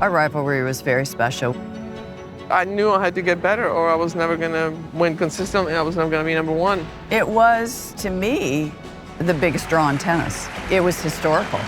Our rivalry was very special. I knew I had to get better or I was never going to win consistently. I was never going to be number one. It was, to me, the biggest draw in tennis. It was historical.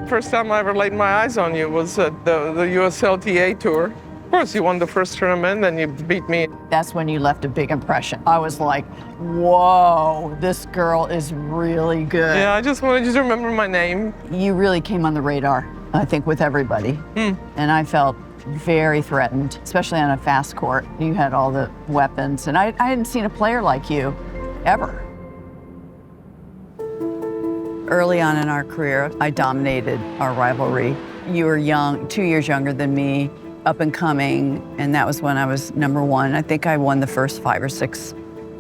First time I ever laid my eyes on you was at the USLTA tour. Of course, you won the first tournament and you beat me. That's when you left a big impression. I was like, whoa, this girl is really good. Yeah, I just wanted you to remember my name. You really came on the radar, I think, with everybody. And I felt very threatened, especially on a fast court. You had all the weapons, and I hadn't seen a player like you, ever. Early on in our career, I dominated our rivalry. You were young, 2 years younger than me, up and coming, and that was when I was number one. I think I won the first 5 or 6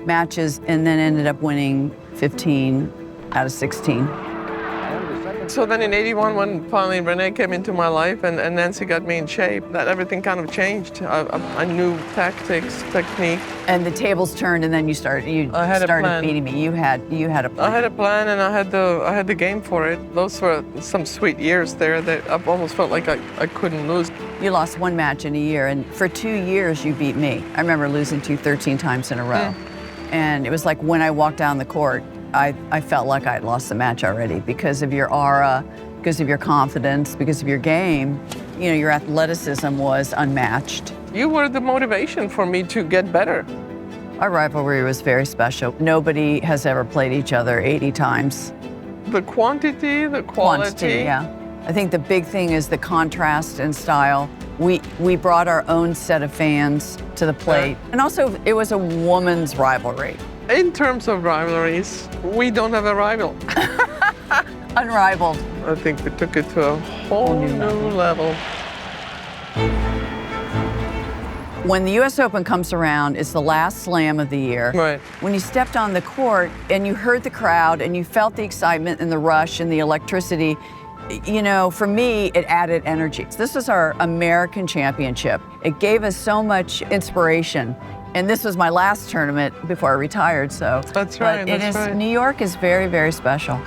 matches and then ended up winning 15 out of 16. So then in '81, when finally Renee came into my life and Nancy got me in shape, that everything kind of changed. I knew tactics, technique. And the tables turned, and then you started beating me. You had a plan. I had a plan, and I had the game for it. Those were some sweet years there that I almost felt like I couldn't lose. You lost 1 match in a year, and for 2 years you beat me. I remember losing to you 13 times in a row. And it was like when I walked down the court, I felt like I had lost the match already because of your aura, because of your confidence, because of your game. You know, your athleticism was unmatched. You were the motivation for me to get better. Our rivalry was very special. Nobody has ever played each other 80 times. The quantity, the quality. Yeah. I think the big thing is the contrast in style. We brought our own set of fans to the plate. And also, it was a woman's rivalry. In terms of rivalries, we don't have a rival. Unrivaled. I think we took it to a whole new level. When the US Open comes around, it's the last slam of the year. Right. When you stepped on the court and you heard the crowd and you felt the excitement and the rush and the electricity, you know, for me, it added energy. This was our American championship. It gave us so much inspiration. And this was my last tournament before I retired, so. That's right, that's right. New York is very, very special.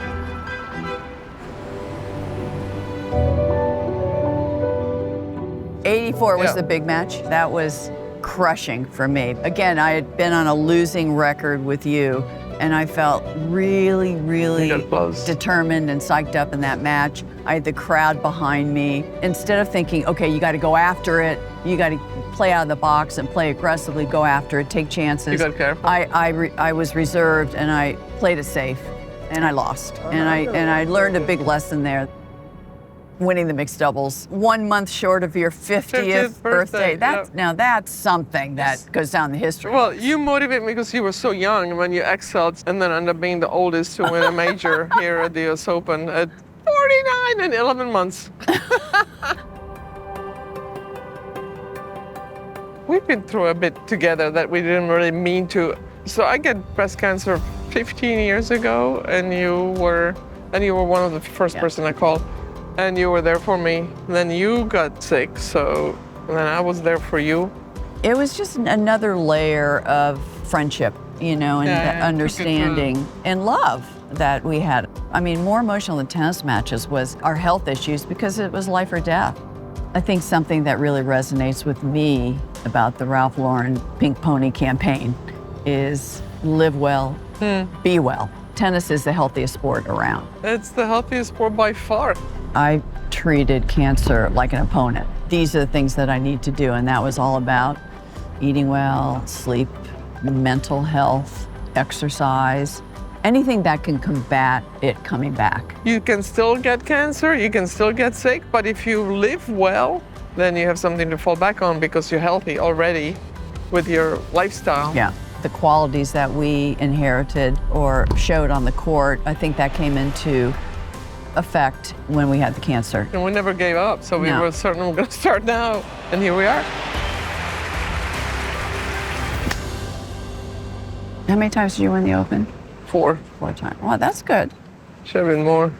'84 was the big match. That was crushing for me. Again, I had been on a losing record with you, and I felt really, really determined and psyched up in that match. I had the crowd behind me. Instead of thinking, okay, you got to go after it, you got to play out of the box and play aggressively, go after it, take chances. You got careful. I was reserved, and I played it safe, and I lost. And I learned a big lesson there. Winning the mixed doubles 1 month short of your 50th birthday. Now that's something that goes down the history. Well, you motivate me because you were so young when you excelled and then ended up being the oldest to win a major here at the US Open at 49 and 11 months. We've been through a bit together that we didn't really mean to. So I got breast cancer 15 years ago, and you were one of the first person I called. And you were there for me. Then you got sick, so then I was there for you. It was just another layer of friendship, you know, and understanding and love that we had. I mean, more emotional than tennis matches was our health issues because it was life or death. I think something that really resonates with me about the Ralph Lauren Pink Pony campaign is live well, be well. Tennis is the healthiest sport around. It's the healthiest sport by far. I treated cancer like an opponent. These are the things that I need to do, and that was all about eating well, sleep, mental health, exercise, anything that can combat it coming back. You can still get cancer, you can still get sick, but if you live well, then you have something to fall back on because you're healthy already with your lifestyle. Yeah. The qualities that we inherited or showed on the court, I think that came into effect when we had the cancer. And we never gave up, so we were certain we're going to start now, and here we are. How many times did you win the Open? 4. 4 times. Wow, that's good. Should have been more.